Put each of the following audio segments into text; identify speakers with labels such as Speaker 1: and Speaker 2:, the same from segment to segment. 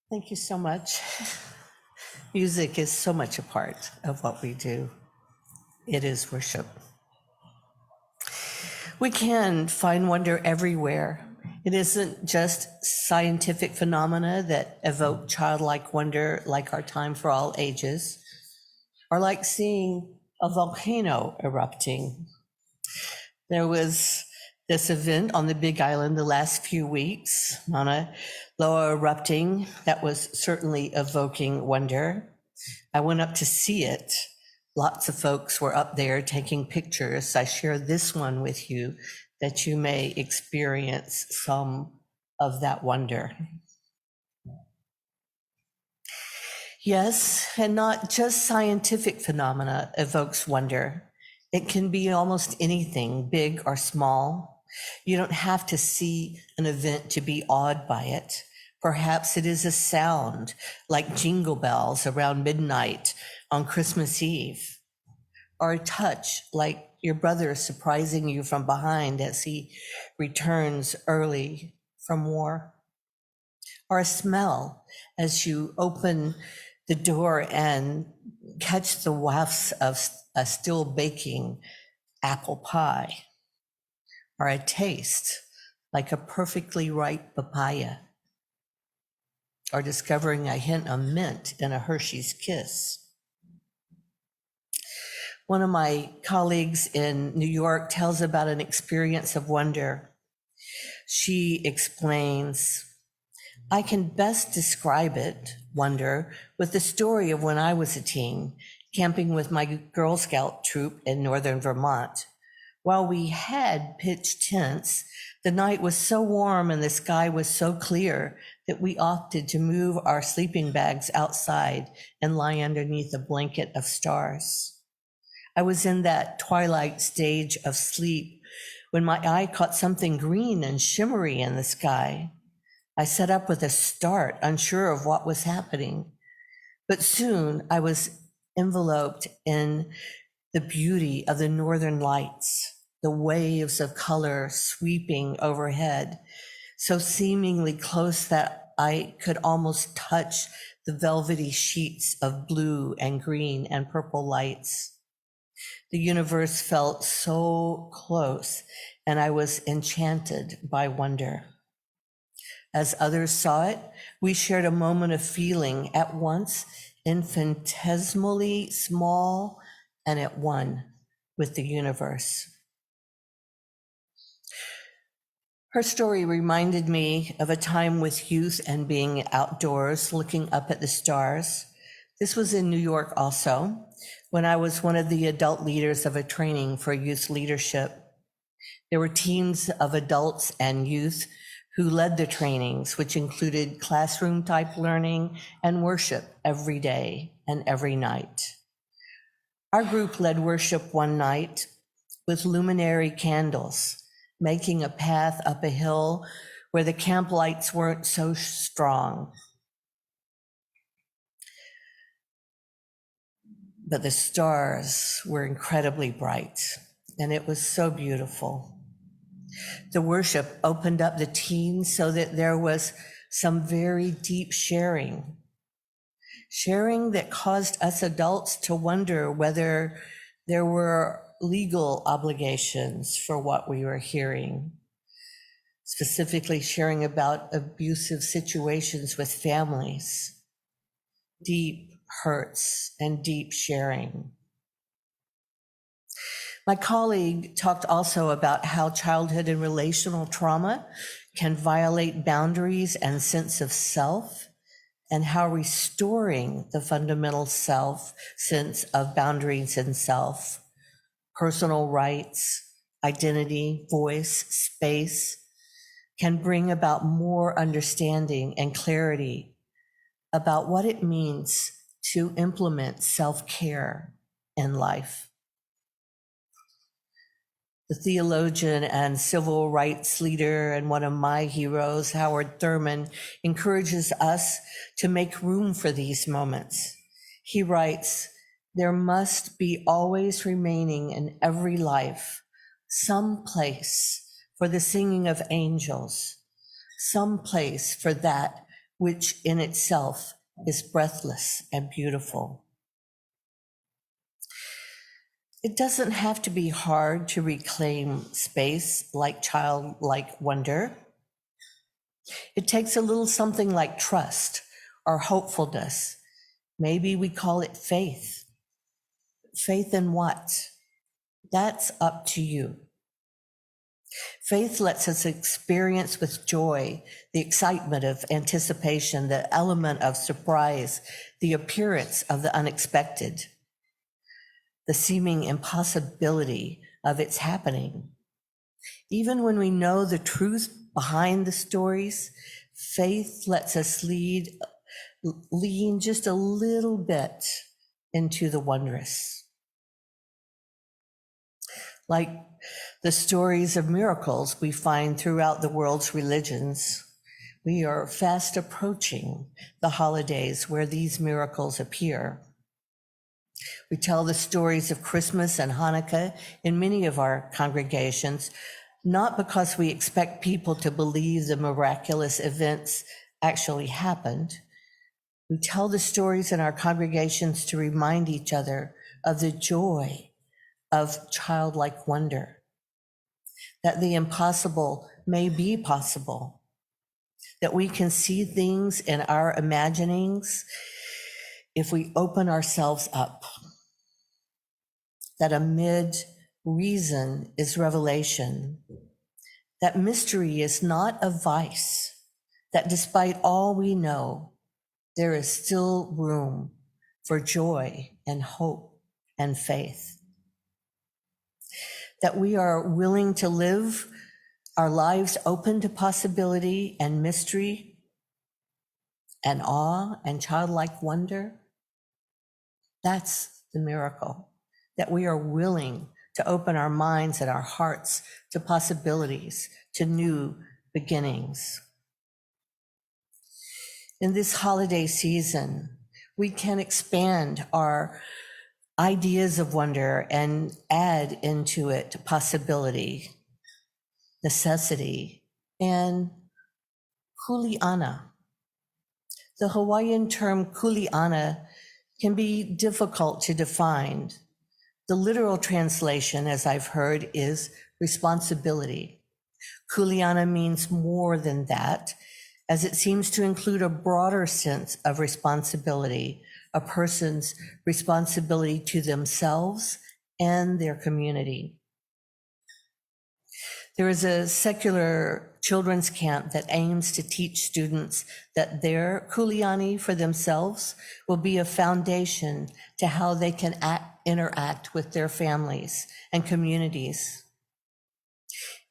Speaker 1: Thank you so much. Music is so much a part of what we do. It is worship. We can find wonder everywhere. It isn't just scientific phenomena that evoke childlike wonder, like our time for all ages, or like seeing a volcano erupting. There was this event on the Big Island the last few weeks, Mauna Loa erupting, that was certainly evoking wonder. I went up to see it. Lots of folks were up there taking pictures. I share this one with you that you may experience some of that wonder. Yes, and not just scientific phenomena evokes wonder. It can be almost anything, big or small. You don't have to see an event to be awed by it. Perhaps it is a sound like jingle bells around midnight on Christmas Eve, or a touch like your brother surprising you from behind as he returns early from war, or a smell as you open the door and catch the wafts of a still baking apple pie, or a taste like a perfectly ripe papaya, or discovering a hint of mint in a Hershey's Kiss. One of my colleagues in New York tells about an experience of wonder. She explains, I can best describe it, wonder, with the story of when I was a teen, camping with my Girl Scout troop in northern Vermont. While we had pitched tents, the night was so warm and the sky was so clear that we opted to move our sleeping bags outside and lie underneath a blanket of stars. I was in that twilight stage of sleep when my eye caught something green and shimmery in the sky. I sat up with a start, unsure of what was happening. But soon I was enveloped in the beauty of the northern lights, the waves of color sweeping overhead, so seemingly close that I could almost touch the velvety sheets of blue and green and purple lights. The universe felt so close, and I was enchanted by wonder. As others saw it, we shared a moment of feeling at once infinitesimally small and at one with the universe. Her story reminded me of a time with youth and being outdoors, looking up at the stars. This was in New York also, when I was one of the adult leaders of a training for youth leadership. There were teams of adults and youth who led the trainings, which included classroom type learning and worship every day and every night. Our group led worship one night with luminary candles, making a path up a hill where the camp lights weren't so strong. But the stars were incredibly bright, and it was so beautiful. The worship opened up the teens so that there was some very deep sharing that caused us adults to wonder whether there were legal obligations for what we were hearing, specifically sharing about abusive situations with families, deep hurts and deep sharing. My colleague talked also about how childhood and relational trauma can violate boundaries and sense of self, and how restoring the fundamental self sense of boundaries and self, personal rights, identity, voice, space, can bring about more understanding and clarity about what it means to implement self-care in life. The theologian and civil rights leader and one of my heroes, Howard Thurman, encourages us to make room for these moments. He writes, there must be always remaining in every life some place for the singing of angels, some place for that which in itself is breathless and beautiful. It doesn't have to be hard to reclaim space like childlike wonder. It takes a little something like trust or hopefulness. Maybe we call it faith. Faith in what? That's up to you. Faith lets us experience with joy the excitement of anticipation, the element of surprise, the appearance of the unexpected, the seeming impossibility of its happening. Even when we know the truth behind the stories, faith lets us lean just a little bit into the wondrous. Like the stories of miracles we find throughout the world's religions, we are fast approaching the holidays where these miracles appear. We tell the stories of Christmas and Hanukkah in many of our congregations, not because we expect people to believe the miraculous events actually happened. We tell the stories in our congregations to remind each other of the joy of childlike wonder, that the impossible may be possible, that we can see things in our imaginings if we open ourselves up, that amid reason is revelation, that mystery is not a vice, that despite all we know, there is still room for joy and hope and faith. That we are willing to live our lives open to possibility and mystery and awe and childlike wonder. That's the miracle, that we are willing to open our minds and our hearts to possibilities, to new beginnings. In this holiday season, we can expand our ideas of wonder and add into it possibility, necessity, and Kuleana. The Hawaiian term Kuleana can be difficult to define. The literal translation, as I've heard, is responsibility. Kuleana means more than that, as it seems to include a broader sense of responsibility, a person's responsibility to themselves and their community. There is a secular children's camp that aims to teach students that their kuleana for themselves will be a foundation to how they can interact with their families and communities.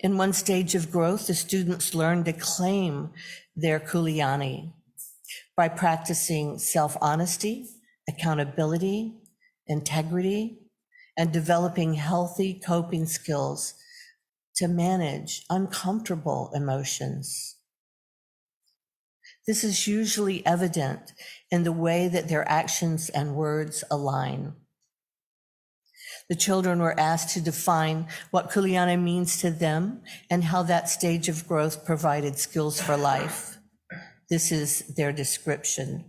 Speaker 1: In one stage of growth, the students learn to claim their kuleana by practicing self-honesty, accountability, integrity, and developing healthy coping skills to manage uncomfortable emotions. This is usually evident in the way that their actions and words align. The children were asked to define what Kuleana means to them and how that stage of growth provided skills for life. This is their description.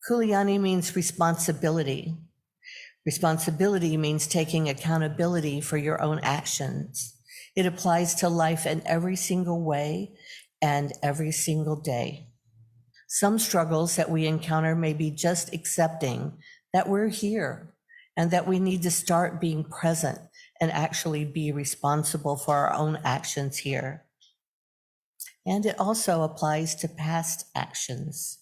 Speaker 1: Kuleana means responsibility. Responsibility means taking accountability for your own actions. It applies to life in every single way and every single day. Some struggles that we encounter may be just accepting that we're here and that we need to start being present and actually be responsible for our own actions here. And it also applies to past actions.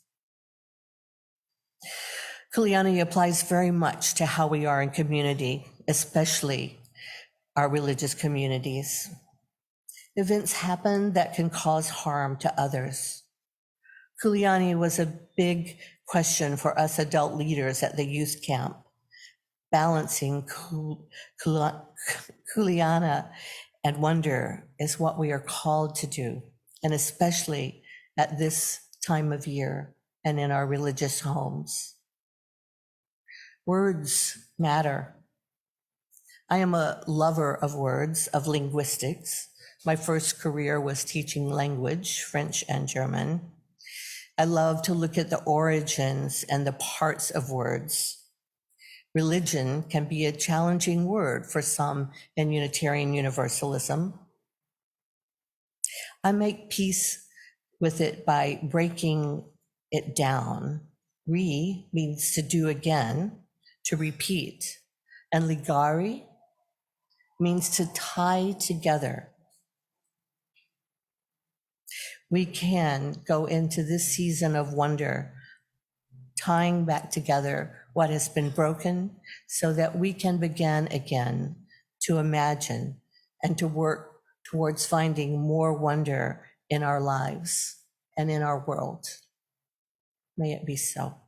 Speaker 1: Kuleana applies very much to how we are in community, especially our religious communities. Events happen that can cause harm to others. Kuleana was a big question for us adult leaders at the youth camp. Balancing Kuleana and wonder is what we are called to do, and especially at this time of year and in our religious homes. Words matter. I am a lover of words, of linguistics. My first career was teaching language, French and German. I love to look at the origins and the parts of words. Religion can be a challenging word for some in Unitarian Universalism. I make peace with it by breaking it down. Means to do again, to repeat. And ligare means to tie together. We can go into this season of wonder, tying back together what has been broken so that we can begin again to imagine and to work towards finding more wonder in our lives and in our world. May it be so.